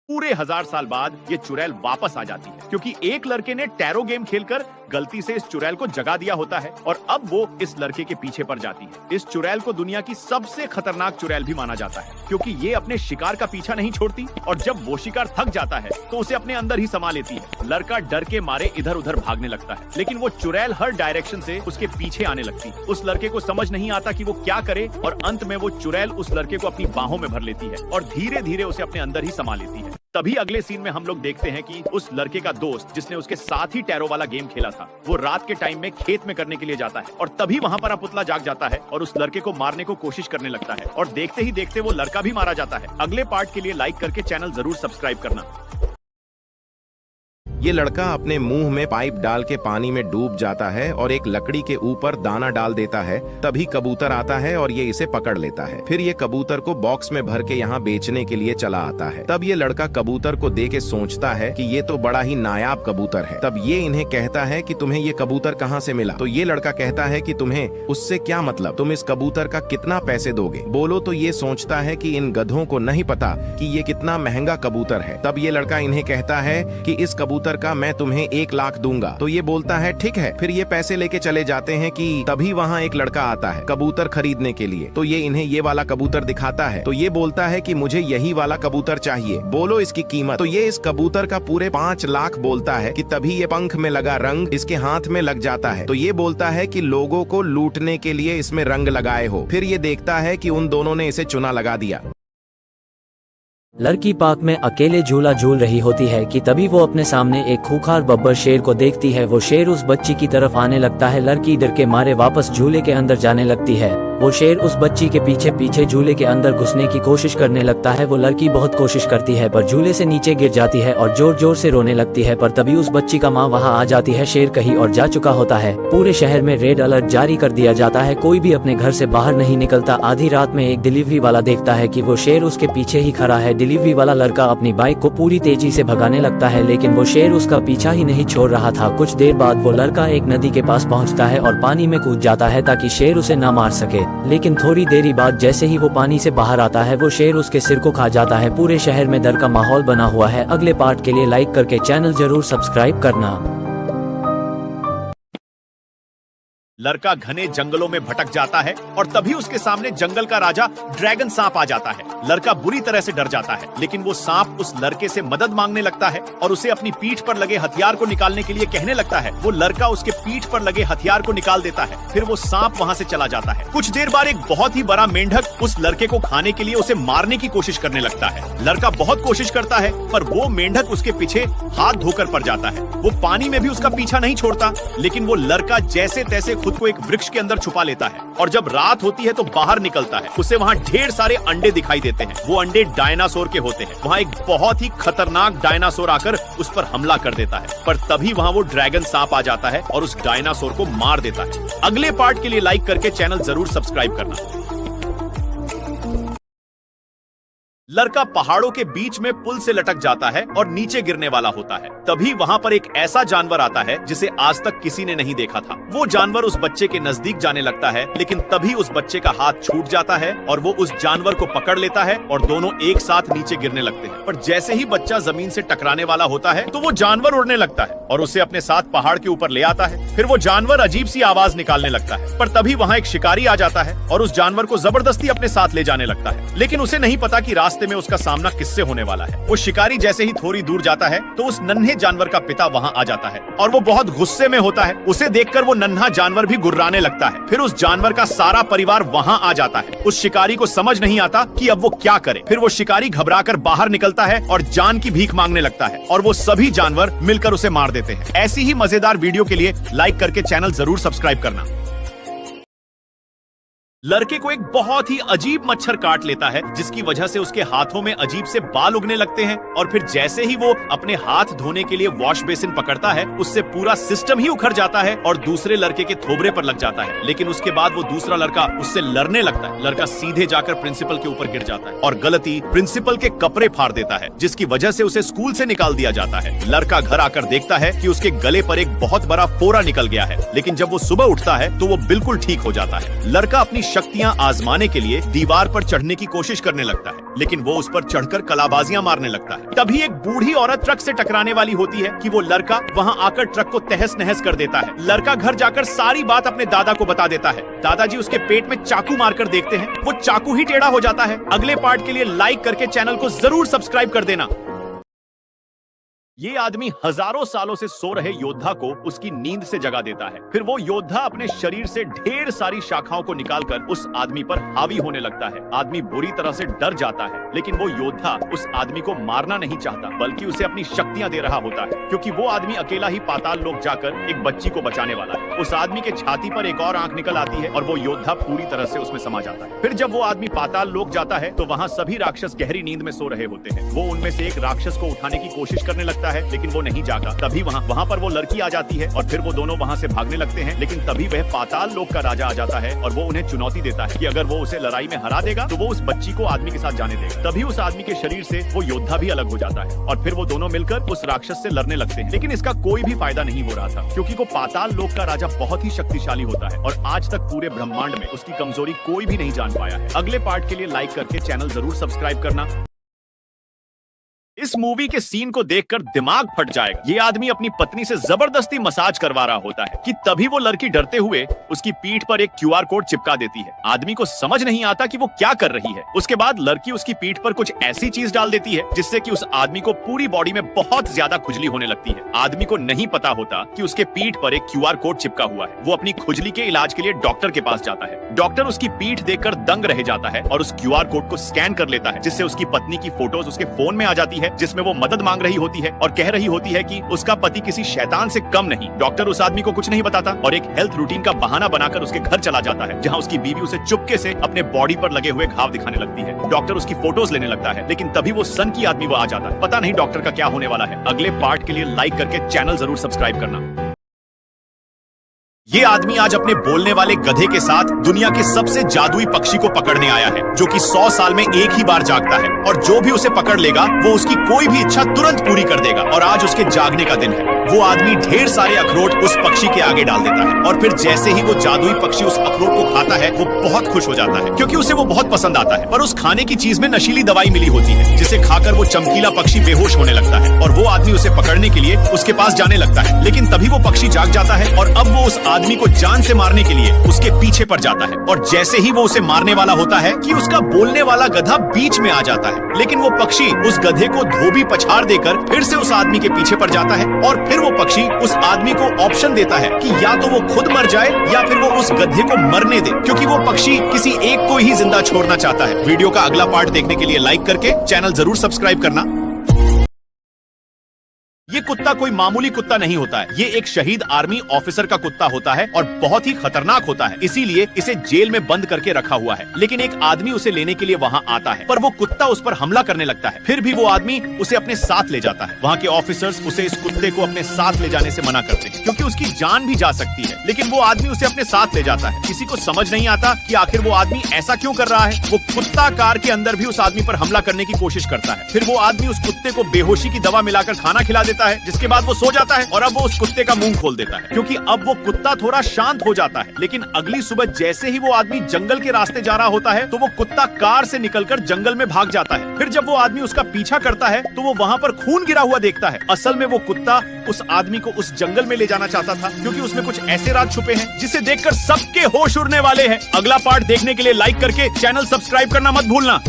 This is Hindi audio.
पूरे 1000 साल बाद ये चुड़ैल वापस आ जाती है क्योंकि एक लड़के ने टैरो गेम खेलकर गलती से इस चुड़ैल को जगा दिया होता है और अब वो इस लड़के के पीछे पड़ जाती है। इस चुड़ैल को दुनिया की सबसे खतरनाक चुड़ैल भी माना जाता है क्योंकि ये अपने शिकार का पीछा नहीं छोड़ती और जब वो शिकार थक जाता है तो उसे अपने अंदर ही समा लेती है। लड़का डर के मारे इधर उधर भागने लगता है, लेकिन वो चुड़ैल हर डायरेक्शन से उसके पीछे आने लगती है। उस लड़के को समझ नहीं आता कि वो क्या करे और अंत में वो चुड़ैल उस लड़के को अपनी बाहों में भर लेती है और धीरे धीरे उसे अपने अंदर ही समा लेती है। तभी अगले सीन में हम लोग देखते हैं कि उस लड़के का दोस्त जिसने उसके साथ ही टैरो वाला गेम खेला था, वो रात के टाइम में खेत में करने के लिए जाता है और तभी वहां पर पुतला जाग जाता है और उस लड़के को मारने को कोशिश करने लगता है और देखते ही देखते वो लड़का भी मारा जाता है। अगले पार्ट के लिए लाइक करके चैनल जरूर सब्सक्राइब करना। ये लड़का अपने मुंह में पाइप डाल के पानी में डूब जाता है और एक लकड़ी के ऊपर दाना डाल देता है। तभी कबूतर आता है और ये इसे पकड़ लेता है। फिर ये कबूतर को बॉक्स में भर के यहाँ बेचने के लिए चला आता है। तब ये लड़का कबूतर को देख के सोचता है कि ये तो बड़ा ही नायाब कबूतर है। तब ये इन्हें कहता है कि तुम्हें ये कबूतर कहाँ से मिला? तो ये लड़का कहता है कि तुम्हें उससे क्या मतलब, तुम इस कबूतर का कितना पैसे दोगे? बोलो। तो ये सोचता है कि इन गधों को नहीं पता कि ये कितना महंगा कबूतर है। तब ये लड़का इन्हें कहता है कि इस कबूतर का मैं तुम्हें 1 लाख दूंगा। तो ये बोलता है ठीक है। फिर ये पैसे लेके चले जाते हैं कि तभी वहाँ एक लड़का आता है कबूतर खरीदने के लिए। तो ये इन्हें ये वाला कबूतर दिखाता है। तो ये बोलता है कि मुझे यही वाला कबूतर चाहिए, बोलो इसकी कीमत। तो ये इस कबूतर का पूरे 5 लाख बोलता है कि तभी ये पंख में लगा रंग इसके हाथ में लग जाता है। तो ये बोलता है कि लोगों को लूटने के लिए इसमें रंग लगाए हो। फिर ये देखता है कि उन दोनों ने इसे चुना लगा दिया। लड़की पार्क में अकेले झूला झूल रही होती है कि तभी वो अपने सामने एक खूंखार बब्बर शेर को देखती है। वो शेर उस बच्ची की तरफ आने लगता है। लड़की डर के मारे वापस झूले के अंदर जाने लगती है। वो शेर उस बच्ची के पीछे पीछे झूले के अंदर घुसने की कोशिश करने लगता है। वो लड़की बहुत कोशिश करती है पर झूले से नीचे गिर जाती है और जोर जोर से रोने लगती है। पर तभी उस बच्ची का माँ वहाँ आ जाती है। शेर कहीं और जा चुका होता है। पूरे शहर में रेड अलर्ट जारी कर दिया जाता है। कोई भी अपने घर से बाहर नहीं निकलता। आधी रात में एक डिलीवरी वाला देखता है कि वो शेर उसके पीछे ही खड़ा है। डिलीवरी वाला लड़का अपनी बाइक को पूरी तेजी से भगाने लगता है, लेकिन वो शेर उसका पीछा ही नहीं छोड़ रहा था। कुछ देर बाद वो लड़का एक नदी के पास पहुंचता है और पानी में कूद जाता है ताकि शेर उसे ना मार सके। लेकिन थोड़ी देरी बाद जैसे ही वो पानी से बाहर आता है वो शेर उसके सिर को खा जाता है। पूरे शहर में डर का माहौल बना हुआ है। अगले पार्ट के लिए लाइक करके चैनल जरूर सब्सक्राइब करना। लड़का घने जंगलों में भटक जाता है और तभी उसके सामने जंगल का राजा ड्रैगन सांप आ जाता है। लड़का बुरी तरह से डर जाता है, लेकिन वो सांप उस लड़के से मदद मांगने लगता है और उसे अपनी पीठ पर लगे हथियार को निकालने के लिए कहने लगता है। वो लड़का उसके पीठ पर लगे हथियार को निकाल देता है। फिर वो सांप वहाँ से चला जाता है। कुछ देर बाद एक बहुत ही बड़ा मेंढक उस लड़के को खाने के लिए उसे मारने की कोशिश करने लगता है। लड़का बहुत कोशिश करता है पर वो मेंढक उसके पीछे हाथ धोकर पड़ जाता है। वो पानी में भी उसका पीछा नहीं छोड़ता, लेकिन वो लड़का जैसे तैसे खुद को एक वृक्ष के अंदर छुपा लेता है और जब रात होती है तो बाहर निकलता है। उसे वहाँ ढेर सारे अंडे दिखाई देते हैं। वो अंडे डायनासोर के होते हैं। वहाँ एक बहुत ही खतरनाक डायनासोर आकर उस पर हमला कर देता है, पर तभी वहाँ वो ड्रैगन सांप आ जाता है और उस डायनासोर को मार देता है। अगले पार्ट के लिए लाइक करके चैनल जरूर सब्सक्राइब करना। लड़का पहाड़ों के बीच में पुल से लटक जाता है और नीचे गिरने वाला होता है। तभी वहाँ पर एक ऐसा जानवर आता है जिसे आज तक किसी ने नहीं देखा था। वो जानवर उस बच्चे के नजदीक जाने लगता है, लेकिन तभी उस बच्चे का हाथ छूट जाता है और वो उस जानवर को पकड़ लेता है और दोनों एक साथ नीचे गिरने लगते हैं। पर जैसे ही बच्चा जमीन से टकराने वाला होता है तो वो जानवर उड़ने लगता है और उसे अपने साथ पहाड़ के ऊपर ले आता है। फिर वो जानवर अजीब सी आवाज निकालने लगता है, पर तभी वहाँ एक शिकारी आ जाता है और उस जानवर को जबरदस्ती अपने साथ ले जाने लगता है। लेकिन उसे नहीं पता कि रास्ते में उसका सामना किससे होने वाला है। वो शिकारी जैसे ही थोड़ी दूर जाता है तो उस नन्हे जानवर का पिता वहाँ आ जाता है और वो बहुत गुस्से में होता है। उसे देखकर वो नन्हा जानवर भी गुर्राने लगता है। फिर उस जानवर का सारा परिवार वहाँ आ जाता है। उस शिकारी को समझ नहीं आता कि अब वो क्या करे। फिर वो शिकारी घबराकर बाहर निकलता है और जान की भीख मांगने लगता है और वो सभी जानवर मिलकर उसे मार देते हैं। ऐसी ही मजेदार वीडियो के लिए लाइक करके चैनल जरूर सब्सक्राइब करना। लड़के को एक बहुत ही अजीब मच्छर काट लेता है, जिसकी वजह से उसके हाथों में अजीब से बाल उगने लगते हैं और फिर जैसे ही वो अपने हाथ धोने के लिए वॉश बेसिन पकड़ता है उससे पूरा सिस्टम ही उखड़ जाता है और दूसरे लड़के के थोबरे पर लग जाता है। लेकिन उसके बाद वो दूसरा लड़का उससे लड़ने लगता है। लड़का सीधे जाकर प्रिंसिपल के ऊपर गिर जाता है और गलती प्रिंसिपल के कपड़े फाड़ देता है, जिसकी वजह से उसे स्कूल से निकाल दिया जाता है। लड़का घर आकर देखता है कि उसके गले पर एक बहुत बड़ा फोड़ा निकल गया है, लेकिन जब वो सुबह उठता है तो वो बिल्कुल ठीक हो जाता है। लड़का अपनी शक्तियां आजमाने के लिए दीवार पर चढ़ने की कोशिश करने लगता है, लेकिन वो उस पर चढ़कर कलाबाजियां मारने लगता है। तभी एक बूढ़ी औरत ट्रक से टकराने वाली होती है कि वो लड़का वहां आकर ट्रक को तहस नहस कर देता है। लड़का घर जाकर सारी बात अपने दादा को बता देता है। दादाजी उसके पेट में चाकू मारकर देखते हैं, वो चाकू ही टेढ़ा हो जाता है। अगले पार्ट के लिए लाइक करके चैनल को जरूर सब्सक्राइब कर देना। ये आदमी हजारों सालों से सो रहे योद्धा को उसकी नींद से जगा देता है। फिर वो योद्धा अपने शरीर से ढेर सारी शाखाओं को निकालकर उस आदमी पर हावी होने लगता है। आदमी बुरी तरह से डर जाता है, लेकिन वो योद्धा उस आदमी को मारना नहीं चाहता, बल्कि उसे अपनी शक्तियां दे रहा होता है, क्योंकि वो आदमी अकेला ही पाताल लोक जाकर एक बच्ची को बचाने वाला है। उस आदमी के छाती पर एक और आंख निकल आती है और वो योद्धा पूरी तरह से उसमें समा जाता है। फिर जब वो आदमी पाताल लोक जाता है तो वहाँ सभी राक्षस गहरी नींद में सो रहे होते हैं। वो उनमें से एक राक्षस को उठाने की कोशिश करने लगता है, लेकिन वो नहीं जागा। तभी वहाँ पर वो लड़की आ जाती है और फिर वो दोनों वहाँ से भागने लगते हैं, लेकिन तभी वह पाताल लोक का राजा आ जाता है और वो उन्हें चुनौती देता है कि अगर वो उसे लड़ाई में हरा देगा तो वो उस बच्ची को आदमी के साथ जाने देगा। तभी उस आदमी के शरीर से वो योद्धा भी अलग हो जाता है और फिर वो दोनों मिलकर उस राक्षस से लड़ने लगते हैं, लेकिन इसका कोई भी फायदा नहीं हो रहा था, क्योंकि वो पाताल लोक का राजा बहुत ही शक्तिशाली होता है और आज तक पूरे ब्रह्मांड में उसकी कमजोरी कोई भी नहीं जान पाया है। अगले पार्ट के लिए लाइक करके चैनल जरूर सब्सक्राइब करना। इस मूवी के सीन को देखकर दिमाग फट जाएगा। ये आदमी अपनी पत्नी से जबरदस्ती मसाज करवा रहा होता है कि तभी वो लड़की डरते हुए उसकी पीठ पर एक QR कोड चिपका देती है। आदमी को समझ नहीं आता कि वो क्या कर रही है। उसके बाद लड़की उसकी पीठ पर कुछ ऐसी चीज डाल देती है जिससे कि उस आदमी को पूरी बॉडी में बहुत ज्यादा खुजली होने लगती है। आदमी को नहीं पता होता कि उसके पीठ पर एक QR कोड चिपका हुआ है। वो अपनी खुजली के इलाज के लिए डॉक्टर के पास जाता है। डॉक्टर उसकी पीठ देखकर दंग रह जाता है और उस QR कोड को स्कैन कर लेता है, जिससे उसकी पत्नी की फोटोज उसके फोन में आ जाती है, जिसमें वो मदद मांग रही होती है और कह रही होती है कि उसका पति किसी शैतान से कम नहीं। डॉक्टर उस आदमी को कुछ नहीं बताता और एक हेल्थ रूटीन का बहाना बनाकर उसके घर चला जाता है, जहां उसकी बीवी उसे चुपके से अपने बॉडी पर लगे हुए घाव दिखाने लगती है। डॉक्टर उसकी फोटोज लेने लगता है, लेकिन तभी वो सन की आदमी वो आ जाता है। पता नहीं डॉक्टर का क्या होने वाला है। अगले पार्ट के लिए लाइक करके चैनल जरूर सब्सक्राइब करना। ये आदमी आज अपने बोलने वाले गधे के साथ दुनिया के सबसे जादुई पक्षी को पकड़ने आया है, जो कि 100 साल में एक ही बार जागता है और जो भी उसे पकड़ लेगा वो उसकी कोई भी इच्छा तुरंत पूरी कर देगा। और आज उसके जागने का दिन है। वो आदमी ढेर सारे अखरोट उस पक्षी के आगे डाल देता है और फिर जैसे ही वो जादुई पक्षी उस अखरोट को खाता है वो बहुत खुश हो जाता है, क्योंकि उसे वो बहुत पसंद आता है। पर उस खाने की चीज में नशीली दवाई मिली होती है, जिसे खाकर वो चमकीला पक्षी बेहोश होने लगता है और वो आदमी उसे पकड़ने के लिए उसके पास जाने लगता है, लेकिन तभी वो पक्षी जाग जाता है और अब वो उस आदमी को जान से मारने के लिए उसके पीछे पड़ जाता है। और जैसे ही वो उसे मारने वाला होता है कि उसका बोलने वाला गधा बीच में आ जाता है, लेकिन वो पक्षी उस गधे को धोबी पछाड़ देकर फिर से उस आदमी के पीछे पड़ जाता है और फिर वो पक्षी उस आदमी को ऑप्शन देता है कि या तो वो खुद मर जाए या फिर वो उस गधे को मरने दे, क्योंकि वो पक्षी किसी एक को ही जिंदा छोड़ना चाहता है। वीडियो का अगला पार्ट देखने के लिए लाइक करके चैनल जरूर सब्सक्राइब करना। ये कुत्ता कोई मामूली कुत्ता नहीं होता है। ये एक शहीद आर्मी ऑफिसर का कुत्ता होता है और बहुत ही खतरनाक होता है, इसीलिए इसे जेल में बंद करके रखा हुआ है। लेकिन एक आदमी उसे लेने के लिए वहाँ आता है, पर वो कुत्ता उस पर हमला करने लगता है। फिर भी वो आदमी उसे अपने साथ ले जाता है। वहाँ के ऑफिसर्स उसे इस कुत्ते को अपने साथ ले जाने से मना करते हैं, क्योंकि उसकी जान भी जा सकती है, लेकिन वो आदमी उसे अपने साथ ले जाता है। किसी को समझ नहीं आता कि आखिर वो आदमी ऐसा क्यों कर रहा है। वो कुत्ता कार के अंदर भी उस आदमी पर हमला करने की कोशिश करता है। फिर वो आदमी उस कुत्ते को बेहोशी की दवा मिलाकर खाना खिला देता है, जिसके बाद वो सो जाता है और अब वो उस कुत्ते का मुंह खोल देता है, क्योंकि अब वो कुत्ता थोड़ा शांत हो जाता है। लेकिन अगली सुबह जैसे ही वो आदमी जंगल के रास्ते जा रहा होता है तो वो कुत्ता कार से निकलकर जंगल में भाग जाता है। फिर जब वो आदमी उसका पीछा करता है तो वो वहाँ पर खून गिरा हुआ देखता है। असल में वो कुत्ता उस आदमी को उस जंगल में ले जाना चाहता था, क्योंकि उसमें कुछ ऐसे राज छुपे हैं जिसे देखकर सबके होश उड़ने वाले हैं। अगला पार्ट देखने के लिए लाइक करके चैनल सब्सक्राइब करना मत भूलना।